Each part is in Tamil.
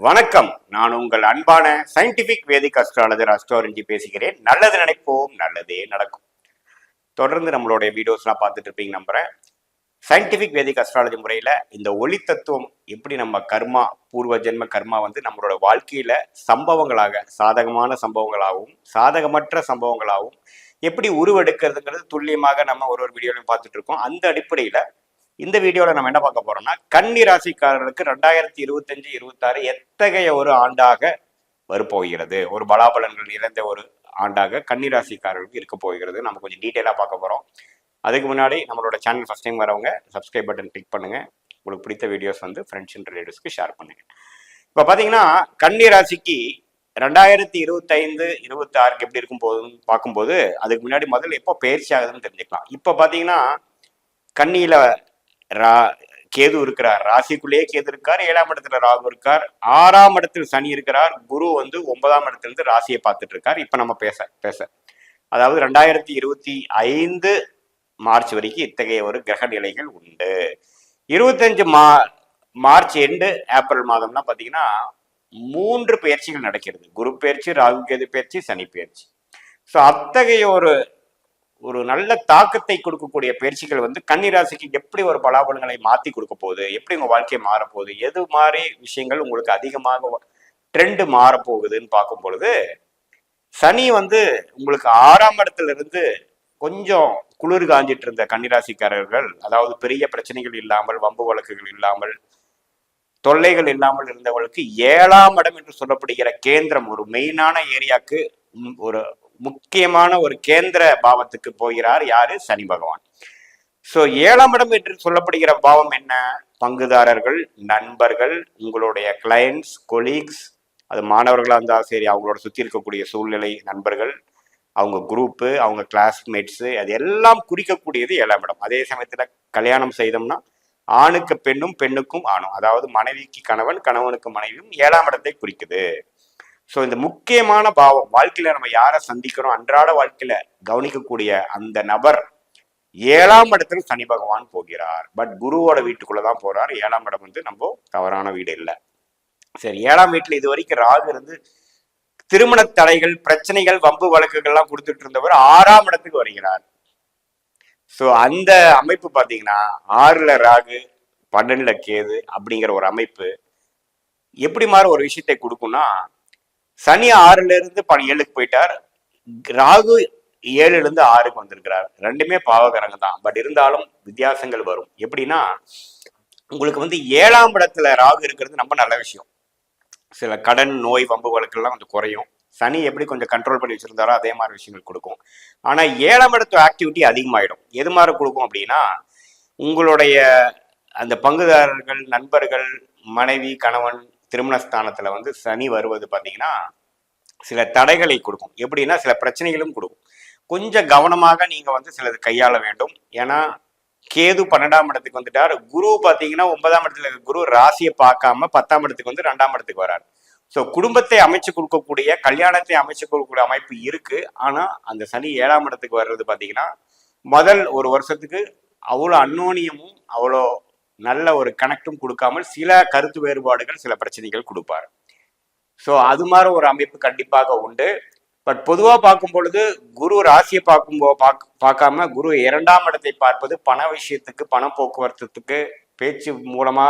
வணக்கம். நான் உங்கள் அன்பான சயின்டிபிக் வேதிக் அஸ்ட்ராலஜர் அஸ்ட்ரோரஞ்சி பேசுகிறேன். நல்லது நினைப்போம், நல்லதே நடக்கும். தொடர்ந்து நம்மளுடைய வீடியோஸ்லாம் பார்த்துட்டு இருப்பீங்க நம்புறேன். சயின்டிபிக் வேதிக் அஸ்ட்ராலஜி முறையில் இந்த ஒளி தத்துவம் எப்படி நம்ம கர்மா, பூர்வ ஜென்ம கர்மா வந்து நம்மளோட வாழ்க்கையில சம்பவங்களாக, சாதகமான சம்பவங்களாகவும் சாதகமற்ற சம்பவங்களாகவும் எப்படி உருவெடுக்கிறதுங்கிறது துல்லியமாக நம்ம ஒரு வீடியோலையும் பார்த்துட்டு இருக்கோம். அந்த அடிப்படையில் இந்த வீடியோவில் நம்ம என்ன பார்க்க போறோம்னா, கன்னி ராசிக்காரர்களுக்கு 2025-26 எத்தகைய ஒரு ஆண்டாக வரப்போகிறது, ஒரு பலாபலன்கள் நிறைந்த ஒரு ஆண்டாக கன்னி ராசிக்காரர்களுக்கு இருக்க போகிறது. நம்ம கொஞ்சம் டீட்டெயிலாக பார்க்க போறோம். அதுக்கு முன்னாடி நம்மளோட சேனல் ஃபர்ஸ்ட் டைம் வரவங்க சப்ஸ்கிரைப் பட்டன் கிளிக் பண்ணுங்க. உங்களுக்கு பிடித்த வீடியோஸ் வந்து ஃப்ரெண்ட்ஸ் அண்ட் ரிலேட்டிவ்ஸ்க்கு ஷேர் பண்ணுங்க. இப்போ பார்த்தீங்கன்னா கன்னி ராசிக்கு 2025-26 எப்படி இருக்கும் போதுன்னு பார்க்கும்போது, அதுக்கு முன்னாடி முதல்ல எப்போ பயிற்சி ஆகுதுன்னு தெரிஞ்சுக்கலாம். இப்போ பார்த்தீங்கன்னா கன்னியில கேது இருக்கிறார், ராசிக்குள்ளேயே கேது இருக்கார், 7ஆம் இடத்துல ராகு இருக்கார், 6ஆம் இடத்தில் சனி இருக்கிறார், குரு வந்து 9ஆம் இடத்துல இருந்து ராசியை பார்த்துட்டு இருக்கார். இப்ப நம்ம பேச அதாவது 2025 மார்ச் வரைக்கும் இத்தகைய ஒரு கிரக நிலைகள் உண்டு. 25 மார்ச் எண்டு ஏப்ரல் மாதம்னா பாத்தீங்கன்னா 3 பயிற்சிகள் நடக்கிறது. குரு பயிற்சி, ராகு கேது பயிற்சி, சனி பயிற்சி. ஸோ அத்தகைய ஒரு நல்ல தாக்கத்தை கொடுக்கக்கூடிய பயிற்சிகள் வந்து கன்னிராசிக்கு எப்படி ஒரு பலாபலங்களை மாற்றி கொடுக்க போகுது, எப்படி உங்க வாழ்க்கையை மாறப்போகுது, எது மாதிரி விஷயங்கள் உங்களுக்கு அதிகமாக ட்ரெண்டு மாறப்போகுதுன்னு பார்க்கும் பொழுது, சனி வந்து உங்களுக்கு 6ஆம் இடத்துல இருந்து கொஞ்சம் குளிர் காஞ்சிட்டு இருந்த கன்னிராசிக்காரர்கள், அதாவது பெரிய பிரச்சனைகள் இல்லாமல், வம்பு வழக்குகள் இல்லாமல், தொல்லைகள் இல்லாமல் இருந்தவர்களுக்கு 7ஆம் இடம் என்று சொல்லப்படுகிற கேந்திரம், ஒரு மெயினான ஏரியாவுக்கு, ஒரு முக்கியமான ஒரு கேந்திர பாவத்துக்கு போகிறார். யாரு? சனி பகவான். சோ 7ஆம் இடம் என்று சொல்லப்படுகிற பாவம் என்ன? பங்குதாரர்கள், நண்பர்கள், உங்களுடைய கிளையன்ஸ், கொலீக்ஸ், அது மாணவர்களா இருந்தாலும் சரி, அவங்களோட சுத்தி இருக்கக்கூடிய சூழ்நிலை, நண்பர்கள், அவங்க குரூப்பு, அவங்க கிளாஸ்மேட்ஸ், அது எல்லாம் குறிக்கக்கூடியது 7ஆம் இடம். அதே சமயத்துல கல்யாணம் செய்தோம்னா ஆணுக்கு பெண்ணும், பெண்ணுக்கும் ஆணும், அதாவது மனைவிக்கு கணவன், கணவனுக்கு மனைவியும் 7ஆம் இடத்தை குறிக்குது. ஸோ இந்த முக்கியமான பாவம், வாழ்க்கையில நம்ம யாரை சந்திக்கிறோம், அன்றாட வாழ்க்கையில கவனிக்கக்கூடிய அந்த நபர் 7ஆம் இடத்துல சனி பகவான் போகிறார். பட் குருவோட வீட்டுக்குள்ளதான் போறார். 7ஆம் இடம் வந்து நம்ம தவறான வீடு இல்லை. சரி, 7ஆம் வீட்டுல இது வரைக்கும் ராகு இருந்து திருமண தடைகள், பிரச்சனைகள், வம்பு வழக்குகள்லாம் கொடுத்துட்டு இருந்தவர் 6ஆம் இடத்துக்கு வருகிறார். ஸோ அந்த அமைப்பு பாத்தீங்கன்னா 6ல ராகு, 12ல கேது அப்படிங்கிற ஒரு அமைப்பு எப்படி மாதிரி ஒரு விஷயத்தை கொடுக்கும்னா, சனி 6ல இருந்து 7க்கு போயிட்டார், ராகு 7ல இருந்து 6க்கு வந்திருக்கிறார். ரெண்டுமே பாவகரங்க தான். பட் இருந்தாலும் வித்தியாசங்கள் வரும். எப்படின்னா, உங்களுக்கு வந்து 7ஆம் இடத்துல ராகு இருக்கிறது ரொம்ப நல்ல விஷயம். சில கடன், நோய், வம்பு வழக்குலாம் கொஞ்சம் குறையும். சனி எப்படி கொஞ்சம் கண்ட்ரோல் பண்ணி வச்சிருந்தாரோ அதே மாதிரி விஷயங்கள் கொடுக்கும். ஆனா 7ஆம் இடத்து ஆக்டிவிட்டி அதிகமாயிடும். எது மாதிரி கொடுக்கும் அப்படின்னா, உங்களுடைய அந்த பங்குதாரர்கள், நண்பர்கள், மனைவி, கணவன், திருமணஸ்தானத்துல வந்து சனி வருவது பாத்தீங்கன்னா சில தடைகளை கொடுக்கும். எப்படின்னா சில பிரச்சனைகளும் கொடுக்கும். கொஞ்சம் கவனமாக நீங்க வந்து சிலது கையாள வேண்டும். ஏன்னா கேது 12ஆம் இடத்துக்கு வந்துட்டார். குரு பாத்தீங்கன்னா 9ஆம் இடத்துல இருக்க குரு ராசியை பார்க்காம 10ஆம் இடத்துக்கு வந்து 2ஆம் இடத்துக்கு வராரு. ஸோ குடும்பத்தை அமைச்சு கொடுக்கக்கூடிய, கல்யாணத்தை அமைச்சு கொடுக்கக்கூடிய அமைப்பு இருக்கு. ஆனா அந்த சனி 7ஆம் இடத்துக்கு வர்றது பாத்தீங்கன்னா முதல் ஒரு வருஷத்துக்கு அவ்வளோ அந்யோன்யமும் அவ்வளோ நல்ல ஒரு கனெக்டும் கொடுக்காமல் சில கருத்து வேறுபாடுகள், சில பிரச்சனைகள் கொடுப்பாரு. ஸோ அது மாதிரி ஒரு அமைப்பு கண்டிப்பாக உண்டு. பட் பொதுவாக பார்க்கும் பொழுது குரு ராசியை பார்க்காம குரு 2ஆம் இடத்தை பார்ப்பது பண விஷயத்துக்கு, பண போக்குவரத்துக்கு, பேச்சு மூலமா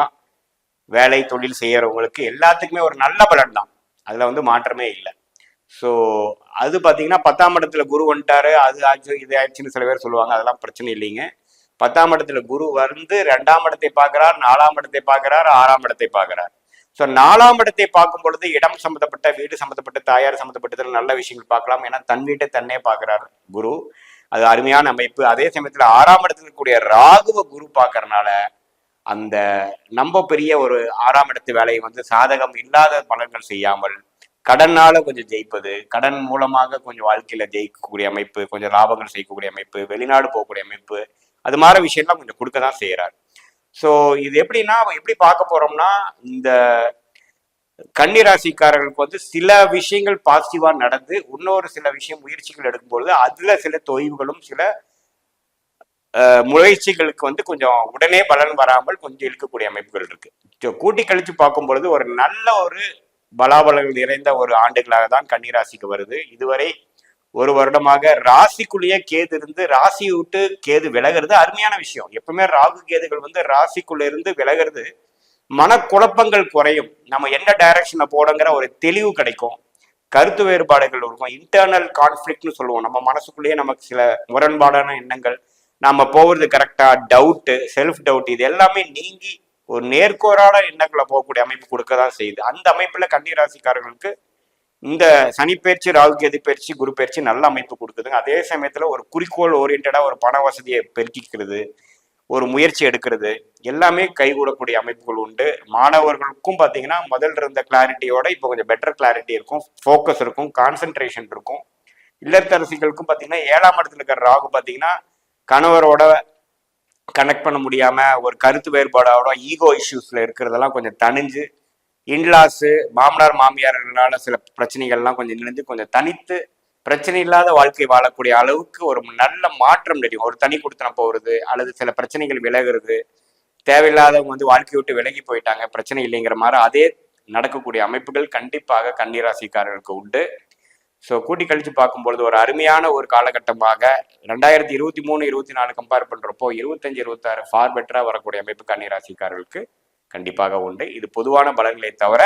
வேலை தொழில் செய்யறவங்களுக்கு எல்லாத்துக்குமே ஒரு நல்ல பலன் தான். அதுல வந்து மாற்றமே இல்லை. ஸோ அது பார்த்தீங்கன்னா 10ஆம் இடத்துல குரு வந்துட்டாரு, அது ஆச்சு இது ஆச்சுன்னு சில பேர் சொல்லுவாங்க. அதெல்லாம் பிரச்சனை இல்லைங்க. 10ஆம் இடத்துல குரு வந்து 2ஆம் இடத்தை பார்க்கிறார், 4ஆம் இடத்தை பார்க்கிறார், 6ஆம் இடத்தை பார்க்கிறார். ஸோ 4ஆம் இடத்தை பார்க்கும் பொழுது இடம் சம்மந்தப்பட்ட, வீடு சம்மந்தப்பட்ட, தாயார் சம்மந்தப்பட்டதுல நல்ல விஷயங்கள் பார்க்கலாம். ஏன்னா தன் வீட்டை தன்னே பார்க்கிறார் குரு. அது அருமையான அமைப்பு. அதே சமயத்துல 6ஆம் இடத்துல இருக்கக்கூடிய ராகுவ குரு பார்க்கறதுனால அந்த நம்ம பெரிய ஒரு 6ஆம் இடத்து வேலையை வந்து சாதகம் இல்லாத பலன்கள் செய்யாமல், கடனால கொஞ்சம் ஜெயிப்பது, கடன் மூலமாக கொஞ்சம் வாழ்க்கையில ஜெயிக்கக்கூடிய அமைப்பு, கொஞ்சம் லாபங்கள் செய்யக்கூடிய அமைப்பு, வெளிநாடு போகக்கூடிய அமைப்பு, அது மாதிரி விஷயம்லாம் கொஞ்சம் கொடுக்க தான் செய்யறாரு. ஸோ இது எப்படின்னா, எப்படி பார்க்க போறோம்னா, இந்த கன்னிராசிக்காரர்களுக்கு வந்து சில விஷயங்கள் பாசிட்டிவா நடந்து இன்னொரு சில விஷயம் முயற்சிகள் எடுக்கும்பொழுது அதுல சில தொய்வுகளும் சில முயற்சிகளுக்கு வந்து கொஞ்சம் உடனே பலன் வராமல் கொஞ்சம் இழுக்கக்கூடிய அமைப்புகள் இருக்கு. கூட்டி கழிச்சு பார்க்கும் பொழுது ஒரு நல்ல ஒரு பலாபலங்கள் நிறைந்த ஒரு ஆண்டுகளாக தான் கன்னிராசிக்கு வருது. இதுவரை ஒரு வருடமாக ராசிக்குள்ளேயே கேது இருந்து ராசியை விட்டு கேது விலகிறது அருமையான விஷயம். எப்பவுமே ராகு கேதுகள் வந்து ராசிக்குள்ள இருந்து விலகிறது மனக்குழப்பங்கள் குறையும், நம்ம என்ன டைரக்ஷனை போடுங்கிற ஒரு தெளிவு கிடைக்கும், கருத்து வேறுபாடுகள் இருக்கும், இன்டர்னல் கான்ஃபிளிக்ட்னு சொல்லுவோம். நம்ம மனசுக்குள்ளேயே நமக்கு சில முரண்பாடான எண்ணங்கள், நாம போகிறது கரெக்டா, டவுட்டு, செல்ஃப் டவுட், இது எல்லாமே நீங்கி ஒரு நேர்கோரான எண்ணங்களை போகக்கூடிய அமைப்பு கொடுக்க தான் செய்யுது. அந்த அமைப்புல கன்னிராசிக்காரர்களுக்கு இந்த சனிப்பயிற்சி, ராகு கேது பயிற்சி, குரு பயிற்சி நல்ல அமைப்பு கொடுக்குதுங்க. அதே சமயத்துல ஒரு குறிக்கோள் ஓரியன்டா ஒரு பண வசதியை பெருக்கிக்கிறது, ஒரு முயற்சி எடுக்கிறது எல்லாமே கைகூடக்கூடிய அமைப்புகள் உண்டு. மாணவர்களுக்கும் பார்த்தீங்கன்னா முதல்ல இருந்த கிளாரிட்டியோட இப்போ கொஞ்சம் பெட்டர் கிளாரிட்டி இருக்கும், ஃபோக்கஸ் இருக்கும், கான்சென்ட்ரேஷன் இருக்கும். இல்லத்தரசிகளுக்கும் பார்த்தீங்கன்னா 7ஆம் இடத்துல இருக்கிற ராகு பார்த்தீங்கன்னா கணவரோட கனெக்ட் பண்ண முடியாம ஒரு கருத்து வேறுபாடோட ஈகோ இஷ்யூஸ்ல இருக்கிறதெல்லாம் கொஞ்சம் தணிஞ்சு, இன்லாஸு மாமனார் மாமியார்களால சில பிரச்சனைகள்லாம் கொஞ்சம் நினைஞ்சு கொஞ்சம் தனித்து பிரச்சனை இல்லாத வாழ்க்கை வாழக்கூடிய அளவுக்கு ஒரு நல்ல மாற்றம் தெரியும். ஒரு தனி கொடுத்தன போகிறது அல்லது சில பிரச்சனைகள் விலகிறது, தேவையில்லாதவங்க வந்து வாழ்க்கையை விட்டு விலகி போயிட்டாங்க, பிரச்சனை இல்லைங்கிற மாதிரி அதே நடக்கக்கூடிய அமைப்புகள் கண்டிப்பாக கன்னிராசிக்காரர்களுக்கு உண்டு. ஸோ கூட்டி கழிச்சு பார்க்கும்பொழுது ஒரு அருமையான ஒரு காலகட்டமாக 2023-24 கம்பேர் பண்றப்போ 25-26 ஃபார் பெட்டரா வரக்கூடிய அமைப்பு கன்னிராசிக்காரர்களுக்கு கண்டிப்பாக உண்டு. இது பொதுவான பலன்களை தவிர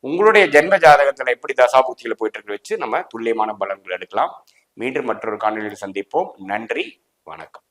உங்களுடைய ஜென்ம ஜாதகத்துல எப்படி தசாபுத்தியில போயிட்டு இருக்கு வச்சு நம்ம துல்லியமான பலன்கள் எடுக்கலாம். மீண்டும் மற்றொரு காணொலியில் சந்திப்போம். நன்றி, வணக்கம்.